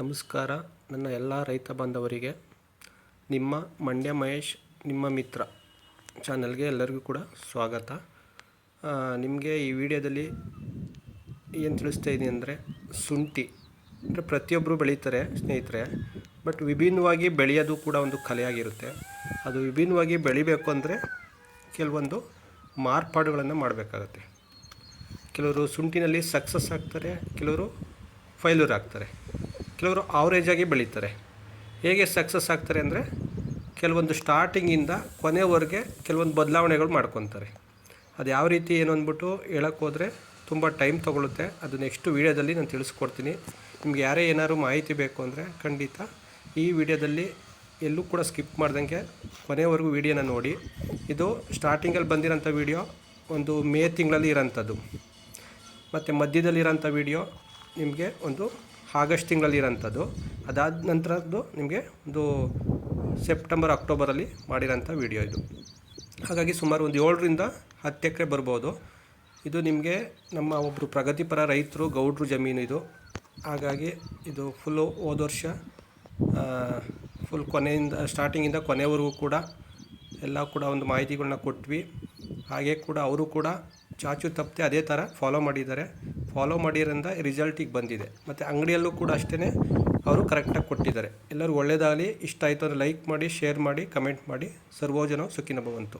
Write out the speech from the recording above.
ನಮಸ್ಕಾರ ನನ್ನ ಎಲ್ಲ ರೈತ ಬಾಂಧವರಿಗೆ. ನಿಮ್ಮ ಮಂಡ್ಯ ಮಹೇಶ್ ನಿಮ್ಮ ಮಿತ್ರ ಚಾನಲ್ಗೆ ಎಲ್ಲರಿಗೂ ಕೂಡ ಸ್ವಾಗತ. ನಿಮಗೆ ಈ ವಿಡಿಯೋದಲ್ಲಿ ಏನು ತಿಳಿಸ್ತಾ ಇದ್ದೀನಿ ಅಂದರೆ, ಶುಂಠಿ ಅಂದರೆ ಪ್ರತಿಯೊಬ್ಬರು ಬೆಳೀತಾರೆ ಸ್ನೇಹಿತರೆ, ಬಟ್ ವಿಭಿನ್ನವಾಗಿ ಬೆಳೆಯೋದು ಕೂಡ ಒಂದು ಕಲೆಯಾಗಿರುತ್ತೆ. ಅದು ವಿಭಿನ್ನವಾಗಿ ಬೆಳಿಬೇಕು ಅಂದರೆ ಕೆಲವೊಂದು ಮಾರ್ಪಾಡುಗಳನ್ನು ಮಾಡಬೇಕಾಗತ್ತೆ. ಕೆಲವರು ಶುಂಠಿನಲ್ಲಿ ಸಕ್ಸಸ್ ಆಗ್ತಾರೆ, ಕೆಲವರು ಫೈಲ್ಯೂರ್ ಆಗ್ತಾರೆ, ಕೆಲವರು ಆವ್ರೇಜಾಗಿ ಬೆಳೀತಾರೆ. ಹೇಗೆ ಸಕ್ಸಸ್ ಆಗ್ತಾರೆ ಅಂದರೆ, ಕೆಲವೊಂದು ಸ್ಟಾರ್ಟಿಂಗಿಂದ ಕೊನೆವರೆಗೆ ಕೆಲವೊಂದು ಬದಲಾವಣೆಗಳು ಮಾಡ್ಕೊತಾರೆ. ಅದು ಯಾವ ರೀತಿ ಏನು ಅಂದ್ಬಿಟ್ಟು ಹೇಳೋಕ್ಕೆ ಹೋದರೆ ತುಂಬ ಟೈಮ್ ತೊಗೊಳುತ್ತೆ. ಅದು ನೆಕ್ಸ್ಟ್ ವೀಡಿಯೋದಲ್ಲಿ ನಾನು ತಿಳಿಸ್ಕೊಡ್ತೀನಿ. ನಿಮ್ಗೆ ಯಾರೇ ಏನಾದ್ರು ಮಾಹಿತಿ ಬೇಕು ಅಂದರೆ ಖಂಡಿತ ಈ ವಿಡಿಯೋದಲ್ಲಿ ಎಲ್ಲೂ ಕೂಡ ಸ್ಕಿಪ್ ಮಾಡ್ದಂಗೆ ಕೊನೆವರೆಗೂ ವೀಡಿಯೋನ ನೋಡಿ. ಇದು ಸ್ಟಾರ್ಟಿಂಗಲ್ಲಿ ಬಂದಿರೋಂಥ ವೀಡಿಯೋ ಒಂದು ಮೇ ತಿಂಗಳಲ್ಲಿ ಇರೋಂಥದ್ದು, ಮತ್ತು ಮಧ್ಯದಲ್ಲಿರೋಂಥ ವೀಡಿಯೋ ನಿಮಗೆ ಒಂದು ಆಗಸ್ಟ್ ತಿಂಗಳಲ್ಲಿ ಇರೋಂಥದ್ದು, ಅದಾದ ನಂತರದ್ದು ನಿಮಗೆ ಒಂದು ಸೆಪ್ಟೆಂಬರ್ ಅಕ್ಟೋಬರಲ್ಲಿ ಮಾಡಿರೋಂಥ ವೀಡಿಯೋ ಇದು. ಹಾಗಾಗಿ ಸುಮಾರು ಒಂದು 7ರಿಂದ 10 ಎಕರೆ ಬರ್ಬೋದು. ಇದು ನಿಮಗೆ ನಮ್ಮ ಒಬ್ಬರು ಪ್ರಗತಿಪರ ರೈತರು ಗೌಡ್ರು ಜಮೀನು ಇದು. ಹಾಗಾಗಿ ಇದು ಫುಲ್ಲು ಹೋದ ವರ್ಷ ಫುಲ್ ಕೊನೆಯಿಂದ ಸ್ಟಾರ್ಟಿಂಗಿಂದ ಕೊನೆವರೆಗೂ ಕೂಡ ಎಲ್ಲ ಕೂಡ ಒಂದು ಮಾಹಿತಿಗಳನ್ನ ಕೊಟ್ವಿ. ಹಾಗೆ ಕೂಡ ಅವರು ಕೂಡ ಚಾಚು ತಪ್ಪದೆ ಅದೇ ಥರ ಫಾಲೋ ಮಾಡಿರೋದ್ರಿಂದ ರಿಸಲ್ಟಿಗೆ ಬಂದಿದೆ. ಮತ್ತು ಅಂಗಡಿಯಲ್ಲೂ ಕೂಡ ಅಷ್ಟೇ ಅವರು ಕರೆಕ್ಟಾಗಿ ಕೊಟ್ಟಿದ್ದಾರೆ. ಎಲ್ಲರೂ ಒಳ್ಳೆಯದಾಗಲಿ. ಇಷ್ಟ ಆಯಿತು ಅಂದರೆ ಲೈಕ್ ಮಾಡಿ, ಶೇರ್ ಮಾಡಿ, ಕಮೆಂಟ್ ಮಾಡಿ. ಸರ್ವೋಜನ ಸುಖಿನೋ ಭವಂತು.